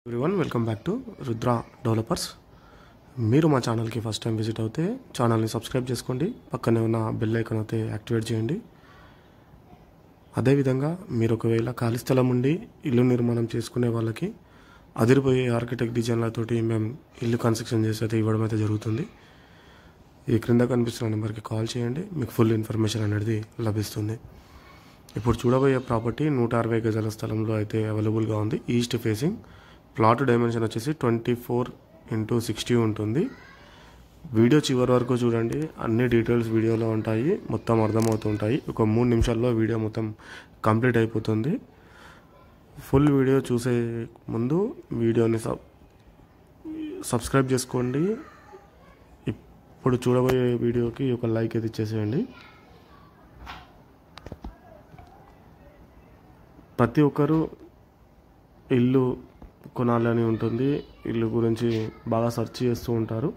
Everyone welcome back to Rudra developers. మీరు మా ఛానల్కి ఫస్ట్ టైం విజిట్ అవుతే ఛానల్ని సబ్స్క్రైబ్ చేసుకోండి, పక్కనే ఉన్న బెల్ ఐకాన్ అయితే యాక్టివేట్ చేయండి. అదేవిధంగా మీరు ఒకవేళ ఖాళీ స్థలం ఉండి ఇల్లు నిర్మాణం చేసుకునే వాళ్ళకి అదిరిపోయే ఆర్కిటెక్ట్ డిజైన్లతోటి మేము ఇల్లు కన్స్ట్రక్షన్ చేసి అయితే ఇవ్వడం అయితే జరుగుతుంది. ఈ క్రింద కనిపిస్తున్న నెంబర్కి కాల్ చేయండి, మీకు ఫుల్ ఇన్ఫర్మేషన్ అనేది లభిస్తుంది. ఇప్పుడు చూడబోయే ప్రాపర్టీ 160 గజాల స్థలంలో అయితే అవైలబుల్గా ఉంది. ఈస్ట్ ఫేసింగ్ ప్లాట్ డైమెన్షన్ వచ్చేసి 24x60 ఉంటుంది. వీడియో చివరి వరకు చూడండి, అన్ని డీటెయిల్స్ వీడియోలో ఉంటాయి, మొత్తం అర్థమవుతుంటాయి. ఒక 3 నిమిషాల్లో వీడియో మొత్తం కంప్లీట్ అయిపోతుంది. ఫుల్ వీడియో చూసే ముందు వీడియోని సబ్స్క్రైబ్ చేసుకోండి. ఇప్పుడు చూడబోయే వీడియోకి ఒక లైక్ అయితే ఇచ్చేసేయండి. ప్రతి ఒక్కరూ ఇల్లు కొనాలని ఉంటుంది, ఇల్లు గురించి బాగా సెర్చ్ చేస్తూ ఉంటారు.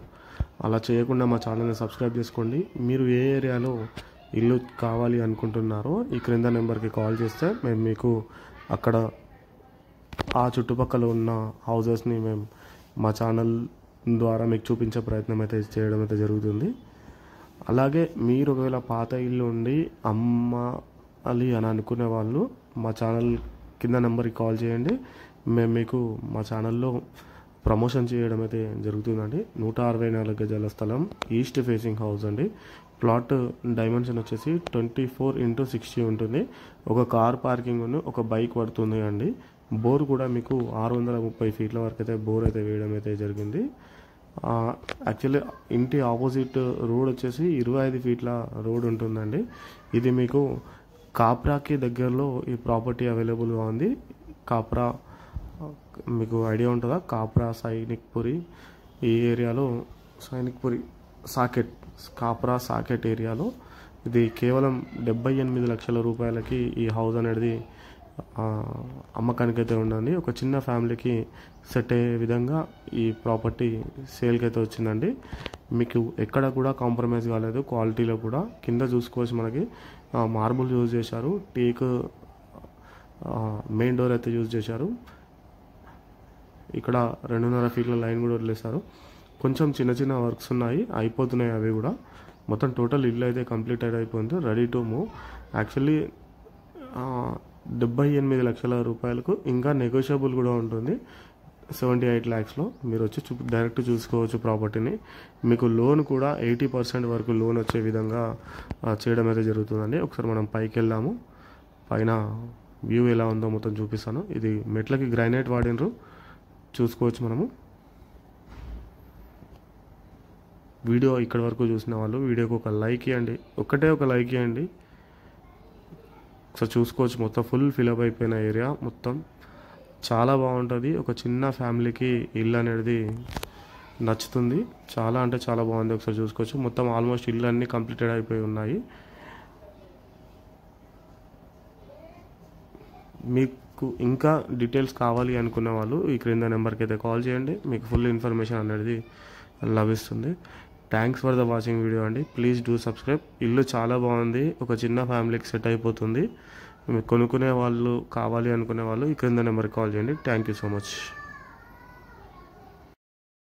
అలా చేయకుండా మా ఛానల్ని సబ్స్క్రైబ్ చేసుకోండి. మీరు ఏ ఏరియాలో ఇల్లు కావాలి అనుకుంటున్నారో ఈ క్రింద నెంబర్కి కాల్ చేస్తే మేము మీకు అక్కడ ఆ చుట్టుపక్కల ఉన్న హౌజెస్ని మేము మా ఛానల్ ద్వారా మీకు చూపించే ప్రయత్నం అయితే చేయడం అయితే జరుగుతుంది. అలాగే మీరు ఒకవేళ పాత ఇల్లు ఉండి అమ్మాలి అని అనుకునే వాళ్ళు మా ఛానల్ కింద నెంబర్కి కాల్ చేయండి, మేము మీకు మా ఛానల్లో ప్రమోషన్ చేయడం అయితే జరుగుతుందండి. 164 గజాల స్థలం, ఈస్ట్ ఫేసింగ్ హౌస్ అండి. ప్లాట్ డైమెన్షన్ వచ్చేసి 24x60 ఉంటుంది. ఒక కార్ పార్కింగ్ ఒక బైక్ పడుతుంది అండి. బోర్ కూడా మీకు 630 ఫీట్ల వరకు అయితే బోర్ అయితే వేయడం అయితే జరిగింది. యాక్చువల్లీ ఇంటి ఆపోజిట్ రోడ్ వచ్చేసి 25 ఫీట్ల రోడ్ ఉంటుందండి. ఇది మీకు కాప్రాకి దగ్గరలో ఈ ప్రాపర్టీ అవైలబుల్గా ఉంది. కాప్రా మీకు ఐడియా ఉంటుందా? కాప్రా సైనిక్పురి ఈ ఏరియాలో, సైనిక్పురి సాకెట్, కాప్రా సాకెట్ ఏరియాలో ఇది కేవలం 78 లక్షల రూపాయలకి ఈ హౌస్ అనేది అమ్మకానికి అయితే ఉందండి. ఒక చిన్న ఫ్యామిలీకి సెట్ అయ్యే విధంగా ఈ ప్రాపర్టీ సేల్కి అయితే వచ్చిందండి. మీకు ఎక్కడ కూడా కాంప్రమైజ్ కాలేదు, క్వాలిటీలో కూడా. కింద చూసుకోవచ్చు, మనకి మార్బుల్ యూజ్ చేశారు, టేక్ మెయిన్ డోర్ అయితే యూజ్ చేశారు. ఇక్కడ 2.5 ఫీట్ల లైన్ కూడా వదిలేశారు. కొంచెం చిన్న చిన్న వర్క్స్ ఉన్నాయి, అయిపోతున్నాయి అవి కూడా. మొత్తం టోటల్ ఇల్లు అయితే కంప్లీటెడ్ అయిపోయింది, రెడీ టు మూవ్. యాక్చువల్లీ 78 లక్షల రూపాయలకు ఇంకా నెగోషియబుల్ కూడా ఉంటుంది. 78 lakhsలో మీరు వచ్చి డైరెక్ట్ చూసుకోవచ్చు ప్రాపర్టీని. మీకు లోన్ కూడా 80% వరకు లోన్ వచ్చే విధంగా చేయడం అయితే జరుగుతుందండి. ఒకసారి మనం పైకి వెళ్దాము, పైన వ్యూ ఎలా ఉందో మొత్తం చూపిస్తాను. ఇది మెట్లకి గ్రానైట్ వాడినరు, చూసుకోవచ్చు మనము. వీడియో ఇక్కడ వరకు చూసిన వాళ్ళు వీడియోకి ఒక లైక్ ఇవ్వండి, ఒక్కటే ఒక లైక్ ఇవ్వండి. ఒకసారి చూసుకోవచ్చు, మొత్తం ఫుల్ ఫిలప్ అయిపోయిన ఏరియా మొత్తం చాలా బాగుంటుంది. ఒక చిన్న ఫ్యామిలీకి ఇల్లు అనేది నచ్చుతుంది, చాలా అంటే చాలా బాగుంది. ఒకసారి చూసుకోవచ్చు, మొత్తం ఆల్మోస్ట్ ఇల్లు అన్నీ కంప్లీటెడ్ అయిపోయి ఉన్నాయి. మీకు ఇంకా డీటెయిల్స్ కావాలి అనుకున్న వాళ్ళు ఈ క్రింద నెంబర్కి అయితే కాల్ చేయండి, మీకు ఫుల్ ఇన్ఫర్మేషన్ అనేది లభిస్తుంది. Thanks for the watching video అండి. Please do subscribe. ఇల్లు చాలా బాగుంది, ఒక చిన్న ఫ్యామిలీకి సెట్ అయిపోతుంది. మీకు కొనుక్కునే వాళ్ళు కావాలి అనుకునే వాళ్ళు ఈ క్రింద నెంబర్కి కాల్ చేయండి. Thank you so much.